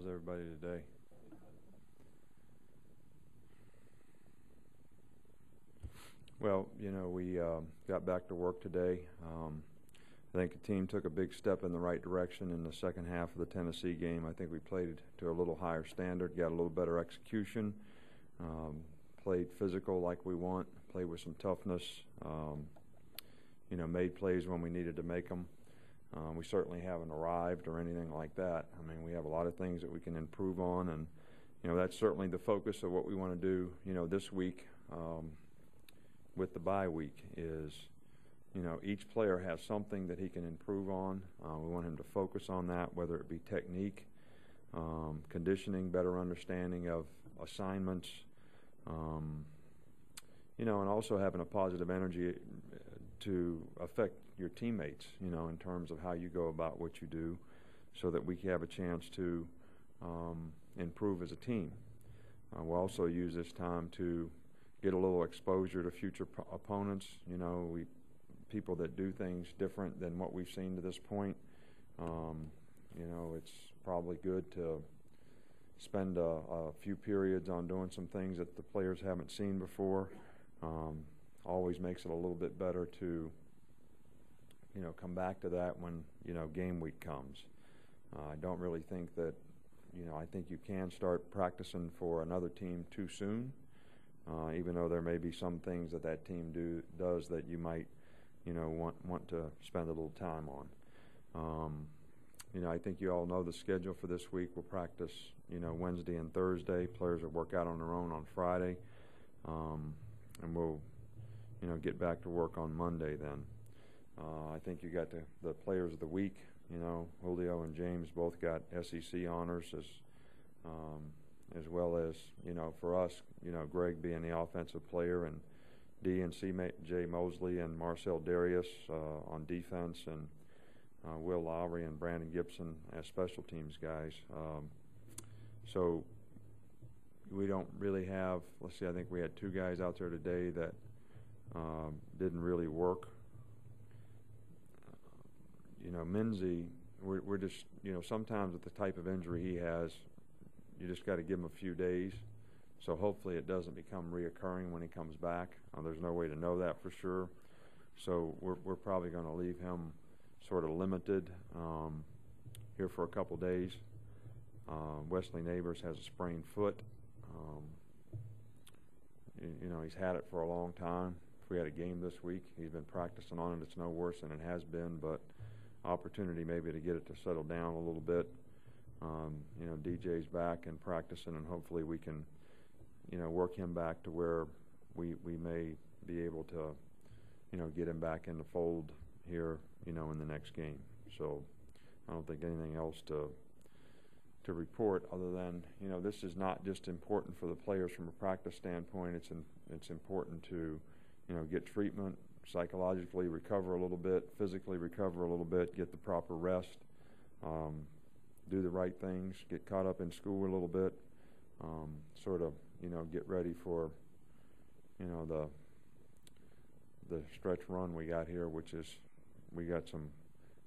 everybody today? Well, we got back to work today. I think the team took a big step in the right direction in the second half of the Tennessee game. I think we played to a little higher standard, got a little better execution, played physical like we want, played with some toughness, made plays when we needed to make them. We certainly haven't arrived or anything like that. I mean, we have a lot of things that we can improve on, and that's certainly the focus of what we want to do. This week with the bye week is, each player has something that he can improve on. We want him to focus on that, whether it be technique, conditioning, better understanding of assignments, and also having a positive energy to affect your teammates, in terms of how you go about what you do, so that we can have a chance to improve as a team. We'll also use this time to get a little exposure to future opponents. People that do things different than what we've seen to this point. It's probably good to spend a few periods on doing some things that the players haven't seen before. Always makes it a little bit better to come back to that when game week comes. I don't really think that I think you can start practicing for another team too soon, even though there may be some things that team does that you might want to spend a little time on. I think you all know the schedule for this week. We'll practice Wednesday and Thursday. Players will work out on their own on Friday, and we'll get back to work on Monday then. I think you got the players of the week. Julio and James both got SEC honors as well as for us, Greg being the offensive player, and D and C.J. Mosley and Marcel Darius on defense, and Will Lowry and Brandon Gibson as special teams guys. So we don't really have, let's see, I think we had two guys out there today that didn't really work. Minzy, we're just, sometimes with the type of injury he has, you just got to give him a few days. So hopefully it doesn't become reoccurring when he comes back. There's no way to know that for sure. So we're probably going to leave him sort of limited here for a couple days. Wesley Neighbors has a sprained foot. He's had it for a long time. If we had a game this week, he's been practicing on it. It's no worse than it has been, but opportunity maybe to get it to settle down a little bit. DJ's back and practicing, and hopefully we can work him back to where we may be able to get him back in the fold here in the next game. So I don't think anything else to report other than this is not just important for the players from a practice standpoint. It's important to get treatment, psychologically recover a little bit, physically recover a little bit, get the proper rest, do the right things, get caught up in school a little bit, sort of get ready for the stretch run we got here, which is we got some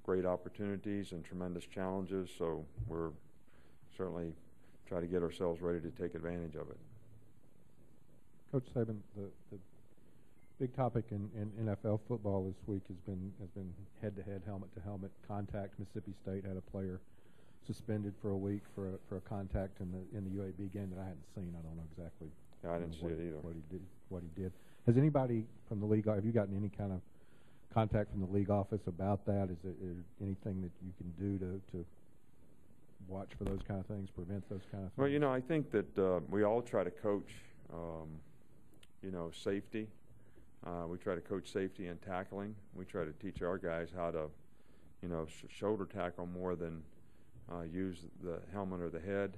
great opportunities and tremendous challenges, so we're certainly try to get ourselves ready to take advantage of it. Coach Saban, the big topic in NFL football this week has been head-to-head, helmet-to-helmet contact. Mississippi State had a player suspended for a week for a contact in the UAB game that I hadn't seen. I don't know exactly. Yeah, I didn't see it either. What he did. Has anybody from the league? Have you gotten any kind of contact from the league office about that? Is there anything that you can do to watch for those kind of things, prevent those kind of things? Well, I think that we all try to coach, safety. We try to coach safety and tackling. We try to teach our guys how to, shoulder tackle more than use the helmet or the head.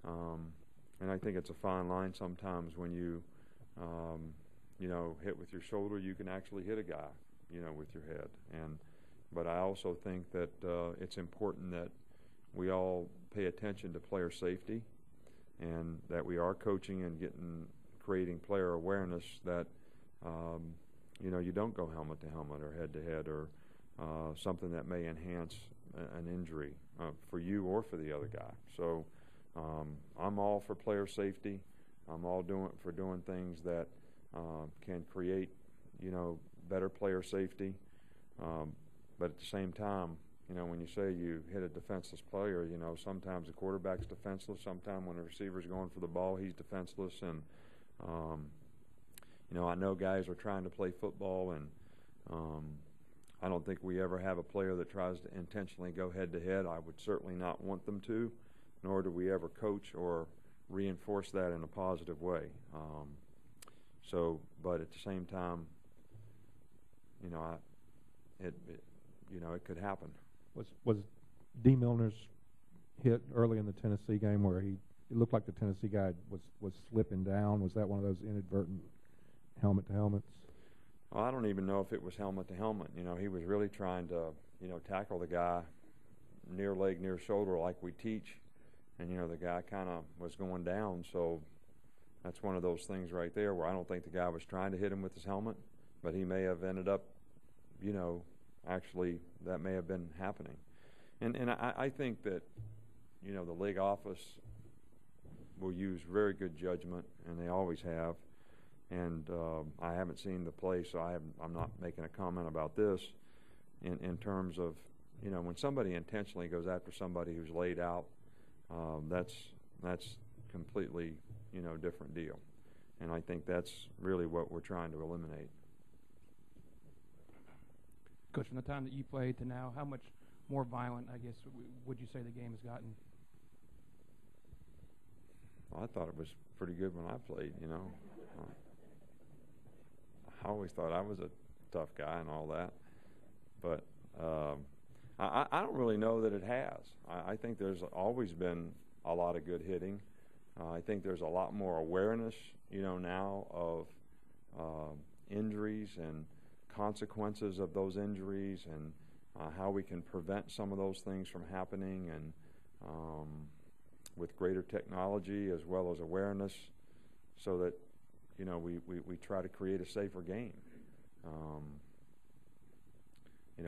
And I think it's a fine line sometimes when you, hit with your shoulder, you can actually hit a guy, with your head. But I also think that it's important that we all pay attention to player safety, and that we are coaching and creating player awareness that, you don't go helmet to helmet or head to head or something that may enhance an injury for you or for the other guy. So I'm all for player safety. I'm all for doing things that can create, better player safety. But at the same time, when you say you hit a defenseless player, sometimes the quarterback's defenseless. Sometimes when the receiver's going for the ball, he's defenseless. And, I know guys are trying to play football, and I don't think we ever have a player that tries to intentionally go head-to-head. I would certainly not want them to, nor do we ever coach or reinforce that in a positive way. But at the same time, it could happen. Was D. Milner's hit early in the Tennessee game where it looked like the Tennessee guy was slipping down? Was that one of those inadvertent helmet-to-helmets? Well, I don't even know if it was helmet-to-helmet. He was really trying to, tackle the guy near leg, near shoulder like we teach. And, the guy kind of was going down. So that's one of those things right there where I don't think the guy was trying to hit him with his helmet, but he may have ended up, actually that may have been happening. And I think that, the league office will use very good judgment, and they always have. And I haven't seen the play, so I'm not making a comment about this in terms of, when somebody intentionally goes after somebody who's laid out, that's completely, different deal. And I think that's really what we're trying to eliminate. Coach, from the time that you played to now, how much more violent, I guess, would you say the game has gotten? Well, I thought it was pretty good when I played, I always thought I was a tough guy and all that. But I don't really know that it has. I think there's always been a lot of good hitting. I think there's a lot more awareness, now of injuries and consequences of those injuries, and how we can prevent some of those things from happening, and with greater technology as well as awareness, so that we try to create a safer game.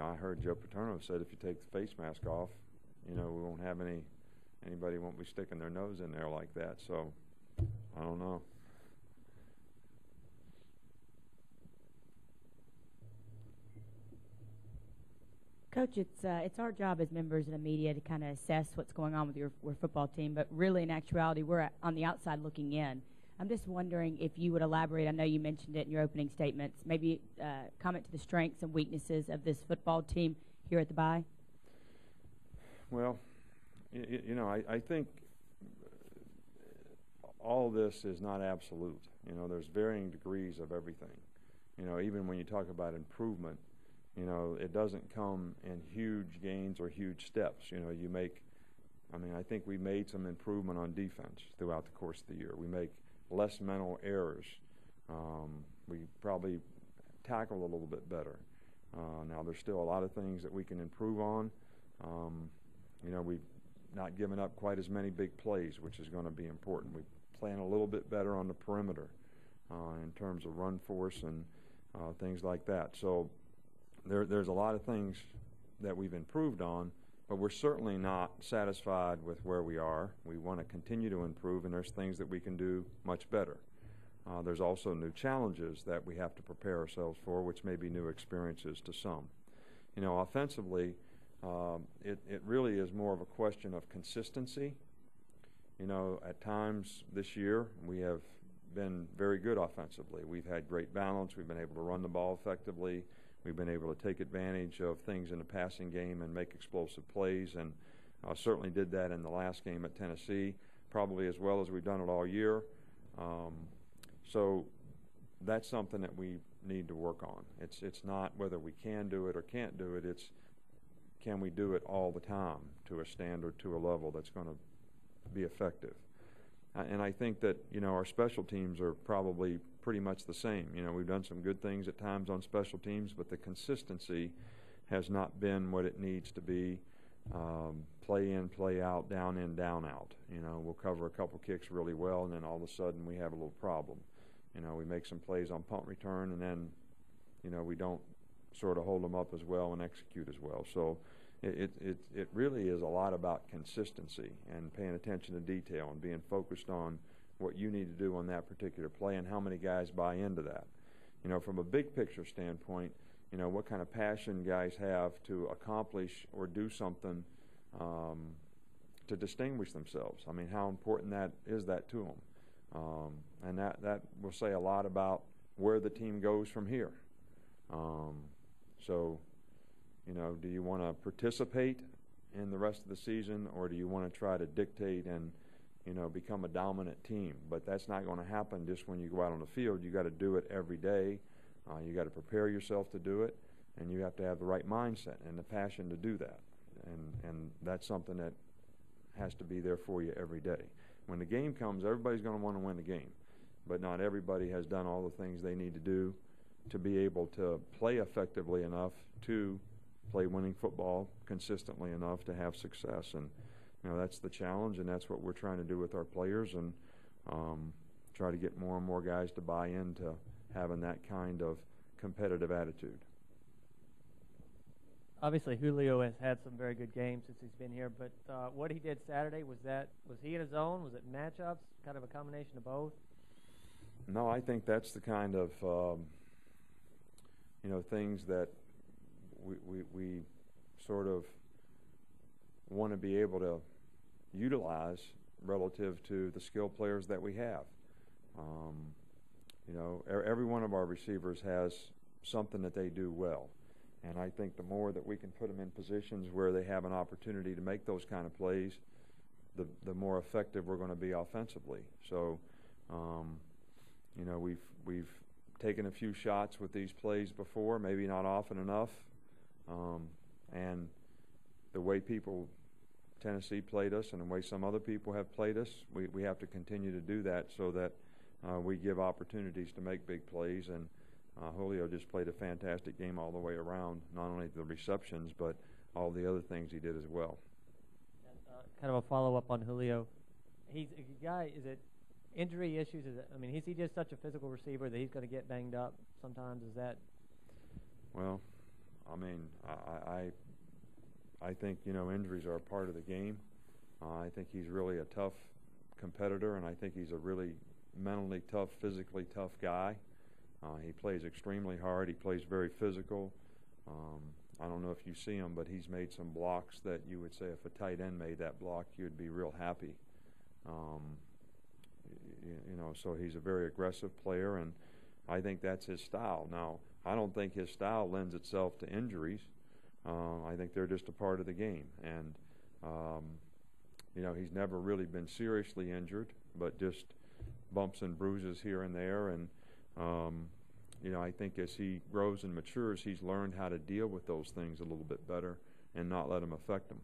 I heard Joe Paterno said if you take the face mask off, we won't have anybody won't be sticking their nose in there like that. So I don't know. Coach, it's our job as members of the media to kind of assess what's going on with your football team, but really in actuality we're on the outside looking in. I'm just wondering if you would elaborate. I know you mentioned it in your opening statements. Maybe comment to the strengths and weaknesses of this football team here at the Bye. Well, I think all this is not absolute. There's varying degrees of everything. Even when you talk about improvement, it doesn't come in huge gains or huge steps. I think we made some improvement on defense throughout the course of the year. We make less mental errors. We probably tackle a little bit better. Now, there's still a lot of things that we can improve on. We've not given up quite as many big plays, which is going to be important. We plan a little bit better on the perimeter in terms of run force and things like that. So there's a lot of things that we've improved on, but we're certainly not satisfied with where we are. We want to continue to improve, and there's things that we can do much better. There's also new challenges that we have to prepare ourselves for, which may be new experiences to some. Offensively, it really is more of a question of consistency. At times this year, we have been very good offensively. We've had great balance. We've been able to run the ball effectively. We've been able to take advantage of things in the passing game and make explosive plays, and certainly did that in the last game at Tennessee, probably as well as we've done it all year. So that's something that we need to work on. It's not whether we can do it or can't do it. It's can we do it all the time to a standard, to a level that's going to be effective. And I think that, our special teams are probably pretty much the same. We've done some good things at times on special teams, but the consistency has not been what it needs to be. Play in, play out, down in, down out. We'll cover a couple kicks really well, and then all of a sudden we have a little problem. We make some plays on punt return, and then, we don't sort of hold them up as well and execute as well. So it really is a lot about consistency and paying attention to detail and being focused on what you need to do on that particular play and how many guys buy into that. You know, from a big picture standpoint, you know, what kind of passion guys have to accomplish or do something to distinguish themselves. I mean, how important that is that to them. And that will say a lot about where the team goes from here. So, you know, do you want to participate in the rest of the season, or do you want to try to dictate and, you know, become a dominant team? But that's not going to happen just when you go out on the field. You got to do it every day. You got to prepare yourself to do it, and you have to have the right mindset and the passion to do that. And that's something that has to be there for you every day. When the game comes, everybody's going to want to win the game, but not everybody has done all the things they need to do to be able to play effectively enough to play winning football consistently enough to have success. And, you know, that's the challenge, and that's what we're trying to do with our players, and try to get more and more guys to buy into having that kind of competitive attitude. Obviously, Julio has had some very good games since he's been here, but what he did Saturday, was he in his zone? Was it matchups, kind of a combination of both? No, I think that's the kind of you know, things that we sort of want to be able to utilize relative to the skill players that we have. You know, every one of our receivers has something that they do well. And I think the more that we can put them in positions where they have an opportunity to make those kind of plays, the more effective we're going to be offensively. So, you know, we've taken a few shots with these plays before, maybe not often enough. And the way Tennessee played us and the way some other people have played us, we have to continue to do that so that we give opportunities to make big plays. And Julio just played a fantastic game all the way around, not only the receptions, but all the other things he did as well. And, kind of a follow-up on Julio. He's a guy, is it injury issues? Is he just such a physical receiver that he's going to get banged up sometimes? Is that? Well, I mean, I think, you know, injuries are a part of the game. I think he's really a tough competitor, and I think he's a really mentally tough, physically tough guy. He plays extremely hard. He plays very physical. I don't know if you see him, but he's made some blocks that you would say if a tight end made that block, you'd be real happy. You know, so he's a very aggressive player, and I think that's his style. Now, I don't think his style lends itself to injuries. I think they're just a part of the game. And, you know, he's never really been seriously injured, but just bumps and bruises here and there. And, you know, I think as he grows and matures, he's learned how to deal with those things a little bit better and not let them affect him.